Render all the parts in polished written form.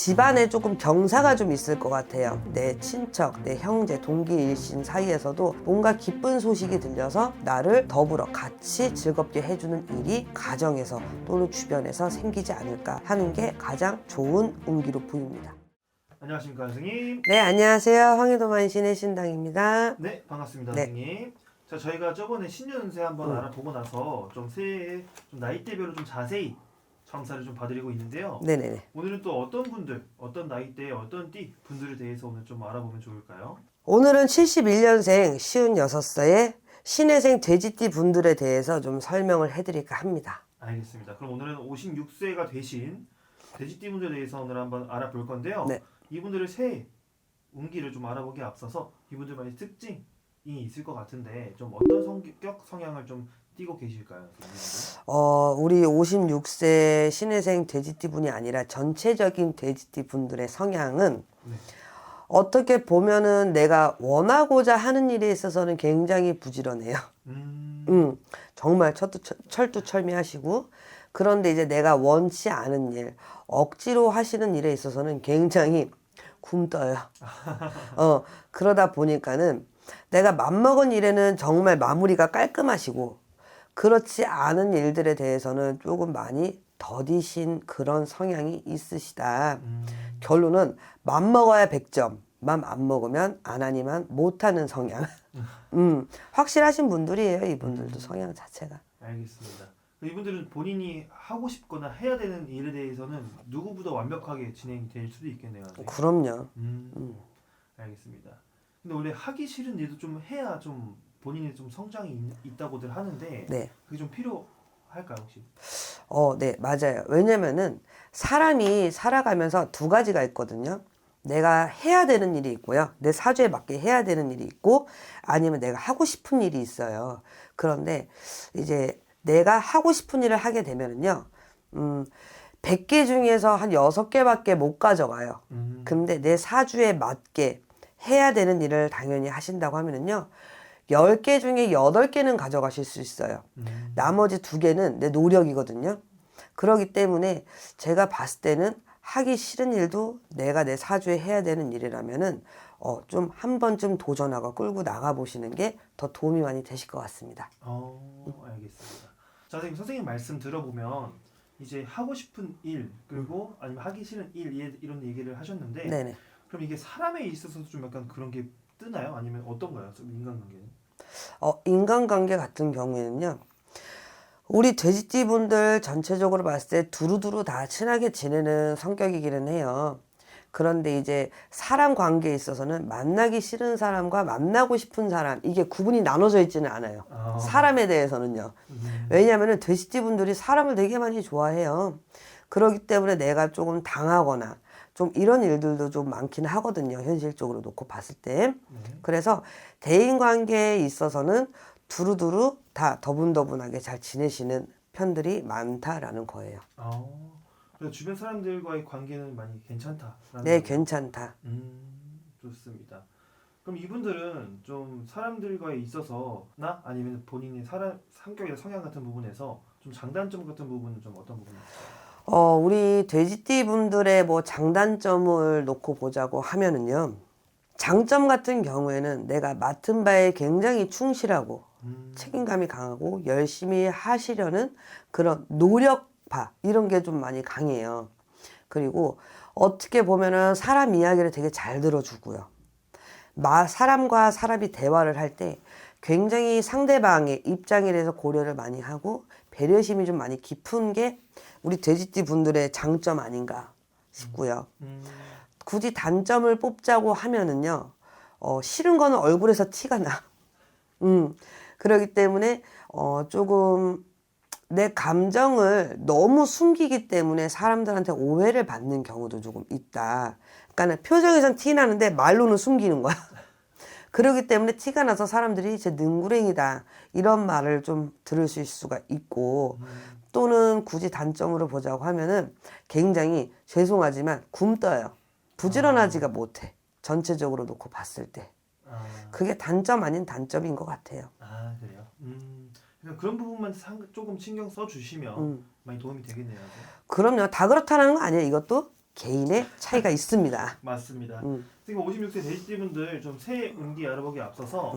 집안에 조금 경사가 좀 있을 것 같아요. 내 친척, 내 형제, 동기, 일신 사이에서도 뭔가 기쁜 소식이 들려서 나를 더불어 같이 즐겁게 해주는 일이 가정에서 또는 주변에서 생기지 않을까 하는 게 가장 좋은 운기로 보입니다. 안녕하십니까 선생님. 네, 안녕하세요. 황해도만 신의 신당입니다. 네, 반갑습니다 네. 선생님. 자, 저희가 저번에 신년운세 한번 알아보고 나서 좀 새해 좀 나이대별로 좀 자세히 점사를 좀 봐드리고 있는데요. 네네네. 오늘은 또 어떤 분들, 어떤 나이대에 어떤 띠 분들에 대해서 오늘 좀 알아보면 좋을까요? 오늘은 71년생 56세의 신해생 돼지띠 분들에 대해서 좀 설명을 해드릴까 합니다. 알겠습니다. 그럼 오늘은 56세가 되신 돼지띠 분들에 대해서 오늘 한번 알아볼 건데요. 네. 이분들의 새해 운기를 좀 알아보기에 앞서서 이분들만의 특징이 있을 것 같은데 좀 어떤 성격, 성향을 좀 띠고 계실까요? 선생님들? 우리 56세 신해생 돼지띠 분이 아니라 전체적인 돼지띠 분들의 성향은 네. 어떻게 보면은 내가 원하고자 하는 일에 있어서는 굉장히 부지런해요. 정말 철두철미하시고, 그런데 이제 내가 원치 않은 일, 억지로 하시는 일에 있어서는 굉장히 굼떠요. 그러다 보니까는 내가 맘먹은 일에는 정말 마무리가 깔끔하시고, 그렇지 않은 일들에 대해서는 조금 많이 더디신 그런 성향이 있으시다. 결론은 맘먹어야 100점, 맘 안 먹으면 안 하니만 못하는 성향. 확실하신 분들이에요, 이분들도 성향 자체가. 알겠습니다. 이분들은 본인이 하고 싶거나 해야 되는 일에 대해서는 누구보다 완벽하게 진행될 수도 있겠네요. 선생님. 그럼요. 알겠습니다. 근데 원래 하기 싫은 일도 좀 해야 좀 본인이 좀 성장이 있다고들 하는데 네. 그게 좀 필요할까요 혹시? 네, 맞아요. 왜냐면은 사람이 살아가면서 두 가지가 있거든요. 내가 해야 되는 일이 있고요. 내 사주에 맞게 해야 되는 일이 있고, 아니면 내가 하고 싶은 일이 있어요. 그런데 이제 내가 하고 싶은 일을 하게 되면은요, 100개 중에서 한 6개밖에 못 가져가요. 근데 내 사주에 맞게 해야 되는 일을 당연히 하신다고 하면은요, 10개 중에 8개는 가져가실 수 있어요. 나머지 2개는 내 노력이거든요. 그렇기 때문에 제가 봤을 때는 하기 싫은 일도 내가 내 사주에 해야 되는 일이라면은 좀 한 번쯤 도전하고 끌고 나가 보시는 게 더 도움이 많이 되실 것 같습니다. 알겠습니다. 자, 선생님 말씀 들어보면 이제 하고 싶은 일 그리고 아니면 하기 싫은 일 이런 얘기를 하셨는데 네네. 그럼 이게 사람에 있어서도 좀 약간 그런 게 뜨나요? 아니면 어떤가요? 좀 인간관계는? 인간관계 같은 경우에는요, 우리 돼지띠 분들 전체적으로 봤을 때 두루두루 다 친하게 지내는 성격이기는 해요. 그런데 이제 사람 관계에 있어서는 만나기 싫은 사람과 만나고 싶은 사람, 이게 구분이 나눠져 있지는 않아요. 사람에 대해서는요. 왜냐하면 돼지띠 분들이 사람을 되게 많이 좋아해요. 그렇기 때문에 내가 조금 당하거나 좀 이런 일들도 좀 많긴 하거든요. 현실적으로 놓고 봤을 때. 그래서 대인관계에 있어서는 두루두루 다 더분더분하게 잘 지내시는 편들이 많다라는 거예요. 그래서 주변 사람들과의 관계는 많이 괜찮다라는 네, 거죠? 괜찮다. 좋습니다. 그럼 이분들은 좀 사람들과에 있어서나 아니면 본인의 성격이나 성향 같은 부분에서 좀 장단점 같은 부분은 좀 어떤 부분이 있을까요? 우리 돼지띠 분들의 뭐 장단점을 놓고 보자고 하면은요. 장점 같은 경우에는 내가 맡은 바에 굉장히 충실하고 책임감이 강하고 열심히 하시려는 그런 노력파, 이런 게 좀 많이 강해요. 그리고 어떻게 보면은 사람 이야기를 되게 잘 들어주고요. 사람과 사람이 대화를 할 때 굉장히 상대방의 입장에 대해서 고려를 많이 하고 배려심이 좀 많이 깊은 게 우리 돼지띠 분들의 장점 아닌가 싶고요. 굳이 단점을 뽑자고 하면은요, 싫은 거는 얼굴에서 티가 나. 그렇기 때문에, 조금 내 감정을 너무 숨기기 때문에 사람들한테 오해를 받는 경우도 조금 있다. 그러니까 표정에선 티 나는데 말로는 숨기는 거야. 그렇기 때문에 티가 나서 사람들이 쟤 능구랭이다, 이런 말을 좀 들으실 수가 있고, 또는 굳이 단점으로 보자고 하면은 굉장히 죄송하지만 굼떠요. 부지런하지가 못해. 전체적으로 놓고 봤을 때. 그게 단점 아닌 단점인 것 같아요. 그래요? 그러니까 그런 부분만 조금 신경 써주시면 많이 도움이 되겠네요. 그럼요. 다 그렇다는 거 아니에요, 이것도? 개인의 차이가 있습니다. 맞습니다. 지금 56세 돼지띠분들 좀 새 운기 알아보기 앞서서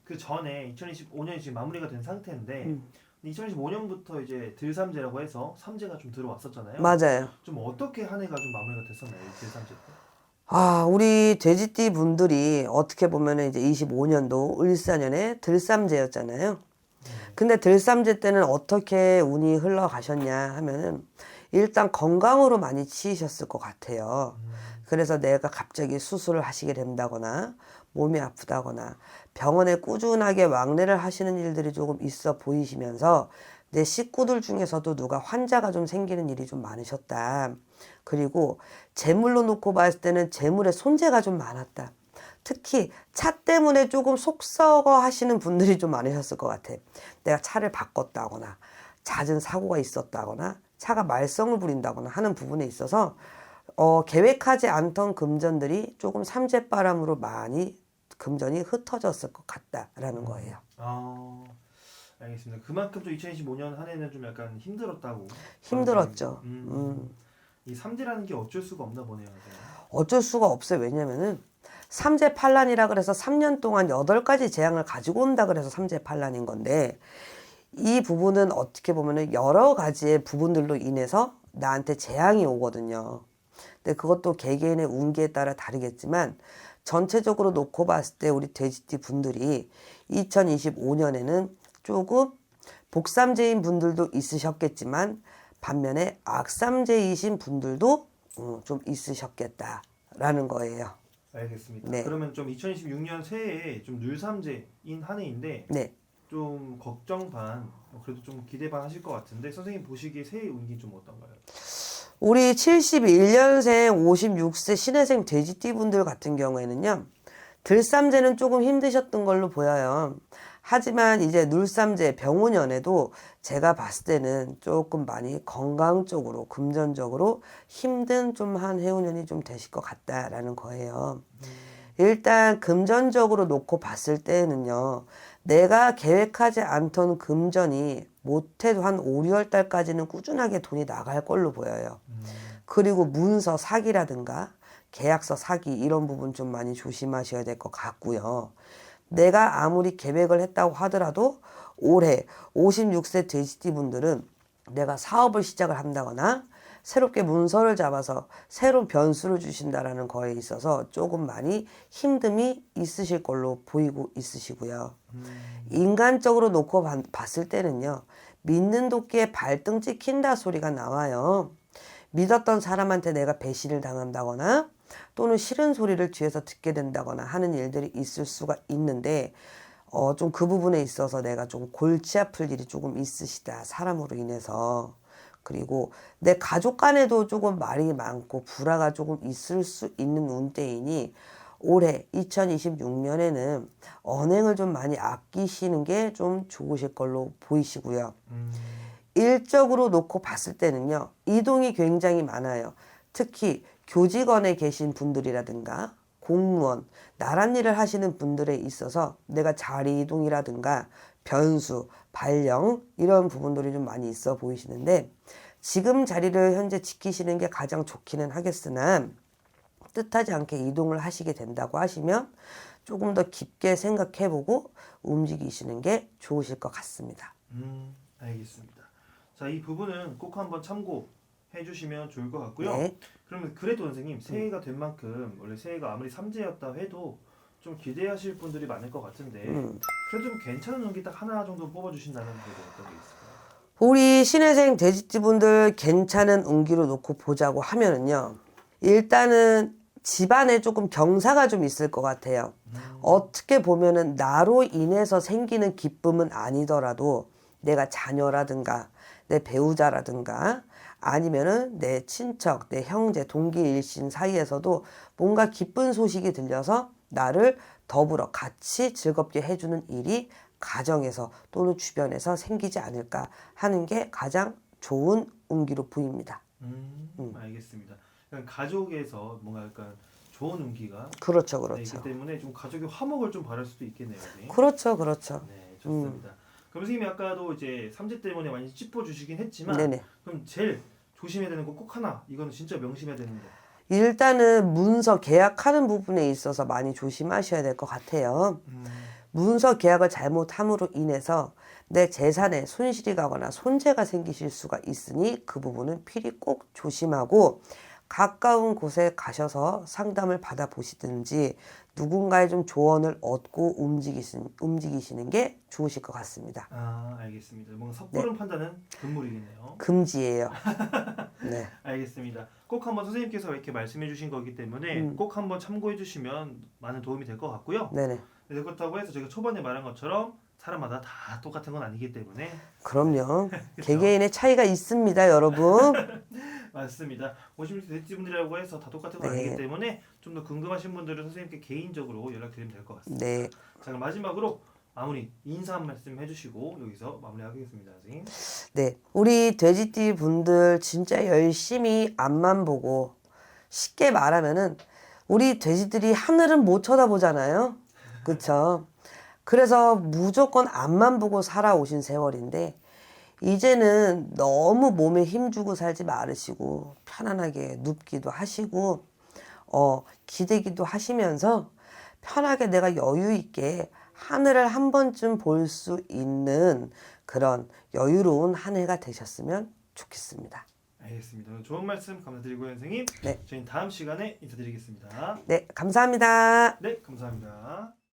그 전에 2025년이 지금 마무리가 된 상태인데 2025년부터 이제 들삼재라고 해서 삼재가 좀 들어왔었잖아요. 맞아요. 좀 어떻게 한 해가 좀 마무리가 됐었나요? 이 들삼재 때? 아, 우리 돼지띠 분들이 어떻게 보면은 이제 25년도 을사년에 들삼재였잖아요. 근데 들삼재 때는 어떻게 운이 흘러가셨냐 하면은 일단 건강으로 많이 치이셨을 것 같아요. 그래서 내가 갑자기 수술을 하시게 된다거나 몸이 아프다거나 병원에 꾸준하게 왕래를 하시는 일들이 조금 있어 보이시면서 내 식구들 중에서도 누가 환자가 좀 생기는 일이 좀 많으셨다. 그리고 재물로 놓고 봤을 때는 재물의 손재가 좀 많았다. 특히 차 때문에 조금 속썩어 하시는 분들이 좀 많으셨을 것 같아. 내가 차를 바꿨다거나 잦은 사고가 있었다거나 차가 말썽을 부린다거나 하는 부분에 있어서 계획하지 않던 금전들이 조금 삼재바람으로 많이 금전이 흩어졌을 것 같다라는 거예요. 알겠습니다. 그만큼 좀 2025년 한 해는 좀 약간 힘들었다고. 힘들었죠. 이 삼재라는 게 어쩔 수가 없나 보네요. 어쩔 수가 없어요. 왜냐면은 삼재팔란이라 그래서 3년 동안 8가지 재앙을 가지고 온다 그래서 삼재팔란인 건데 이 부분은 어떻게 보면은 여러 가지의 부분들로 인해서 나한테 재앙이 오거든요. 근데 그것도 개개인의 운기에 따라 다르겠지만 전체적으로 놓고 봤을 때 우리 돼지띠 분들이 2025년에는 조금 복삼재인 분들도 있으셨겠지만 반면에 악삼재이신 분들도 좀 있으셨겠다라는 거예요. 알겠습니다. 네. 그러면 좀 2026년 새해에 좀 늘삼재인 한 해인데 네. 좀 걱정 반, 그래도 좀 기대 반 하실 것 같은데 선생님 보시기에 새해 운기 좀 어떤가요? 우리 71년생 56세 신해생 돼지띠 분들 같은 경우에는요. 들삼재는 조금 힘드셨던 걸로 보여요. 하지만 이제 눌삼재 병운년에도 제가 봤을 때는 조금 많이 건강적으로 금전적으로 힘든 좀 한 해운년이 좀 되실 것 같다라는 거예요. 일단 금전적으로 놓고 봤을 때는요. 내가 계획하지 않던 금전이 못해도 한 5, 6월 달까지는 꾸준하게 돈이 나갈 걸로 보여요. 그리고 문서 사기라든가 계약서 사기 이런 부분 좀 많이 조심하셔야 될 것 같고요. 내가 아무리 계획을 했다고 하더라도 올해 56세 돼지띠 분들은 내가 사업을 시작을 한다거나 새롭게 문서를 잡아서 새로운 변수를 주신다라는 거에 있어서 조금 많이 힘듦이 있으실 걸로 보이고 있으시고요. 인간적으로 놓고 봤을 때는요. 믿는 도끼에 발등 찍힌다 소리가 나와요. 믿었던 사람한테 내가 배신을 당한다거나 또는 싫은 소리를 뒤에서 듣게 된다거나 하는 일들이 있을 수가 있는데 좀 그 부분에 있어서 내가 좀 골치 아플 일이 조금 있으시다. 사람으로 인해서. 그리고 내 가족 간에도 조금 말이 많고 불화가 조금 있을 수 있는 운때이니 올해 2026년에는 언행을 좀 많이 아끼시는 게 좀 좋으실 걸로 보이시고요. 일적으로 놓고 봤을 때는요. 이동이 굉장히 많아요. 특히 교직원에 계신 분들이라든가 공무원, 나란 일을 하시는 분들에 있어서 내가 자리 이동이라든가 변수, 발령 이런 부분들이 좀 많이 있어 보이시는데 지금 자리를 현재 지키시는 게 가장 좋기는 하겠으나 뜻하지 않게 이동을 하시게 된다고 하시면 조금 더 깊게 생각해보고 움직이시는 게 좋으실 것 같습니다. 알겠습니다. 자, 이 부분은 꼭 한번 참고해 주시면 좋을 것 같고요. 네. 그러면 그래도 선생님 새해가 된 만큼 원래 새해가 아무리 삼재였다 해도 좀 기대하실 분들이 많을 것 같은데 그래도 좀 괜찮은 운기 딱 하나 정도 뽑아주신다면 그래도 어떤 게 있을까요? 우리 신혜생 돼지띠분들 괜찮은 운기로 놓고 보자고 하면은요. 일단은 집안에 조금 경사가 좀 있을 것 같아요. 어떻게 보면은 나로 인해서 생기는 기쁨은 아니더라도 내가 자녀라든가 내 배우자라든가 아니면은 내 친척, 내 형제, 동기 일신 사이에서도 뭔가 기쁜 소식이 들려서 나를 더불어 같이 즐겁게 해주는 일이 가정에서 또는 주변에서 생기지 않을까 하는 게 가장 좋은 운기로 보입니다. 알겠습니다. 그러니까 가족에서 뭔가 약간 좋은 운기가 그렇죠, 네, 그렇죠. 있기 때문에 좀 가족의 화목을 좀 바랄 수도 있겠네요. 여기. 그렇죠, 그렇죠. 네, 좋습니다. 그럼 선생님이 아까도 이제 삼재 때문에 많이 짚어주시긴 했지만 네네. 그럼 제일 조심해야 되는 거 꼭 하나 이거는 진짜 명심해야 되는 거. 일단은 문서 계약하는 부분에 있어서 많이 조심하셔야 될 것 같아요. 문서 계약을 잘못함으로 인해서 내 재산에 손실이 가거나 손재가 생기실 수가 있으니 그 부분은 필히 꼭 조심하고 가까운 곳에 가셔서 상담을 받아보시든지 누군가의 좀 조언을 얻고 움직이시는 게 좋으실 것 같습니다. 아, 알겠습니다. 뭔가 섣부른 판단은 금물이겠네요. 금지예요. 네. 알겠습니다. 꼭 한번 선생님께서 이렇게 말씀해 주신 거기 때문에 꼭 한번 참고해 주시면 많은 도움이 될 것 같고요. 네네. 네, 그렇다고 해서 제가 초반에 말한 것처럼 사람마다 다 똑같은 건 아니기 때문에 그럼요. 개개인의 차이가 있습니다, 여러분. 맞습니다. 50대 돼지분들이라고 해서 다 똑같은 건 네. 아니기 때문에 좀 더 궁금하신 분들은 선생님께 개인적으로 연락드리면 될 것 같습니다. 네. 자, 그럼 마지막으로 마무리 인사 한 말씀 해주시고 여기서 마무리하겠습니다, 선생님. 네. 우리 돼지띠 분들 진짜 열심히 앞만 보고 쉽게 말하면은 우리 돼지들이 하늘은 못 쳐다보잖아요. 그쵸? 그래서 무조건 앞만 보고 살아오신 세월인데 이제는 너무 몸에 힘주고 살지 말으시고 편안하게 눕기도 하시고 기대기도 하시면서 편하게 내가 여유 있게 하늘을 한 번쯤 볼 수 있는 그런 여유로운 한 해가 되셨으면 좋겠습니다. 알겠습니다. 오늘 좋은 말씀 감사드리고요, 선생님. 네. 저희는 다음 시간에 인사드리겠습니다. 네, 감사합니다. 네, 감사합니다.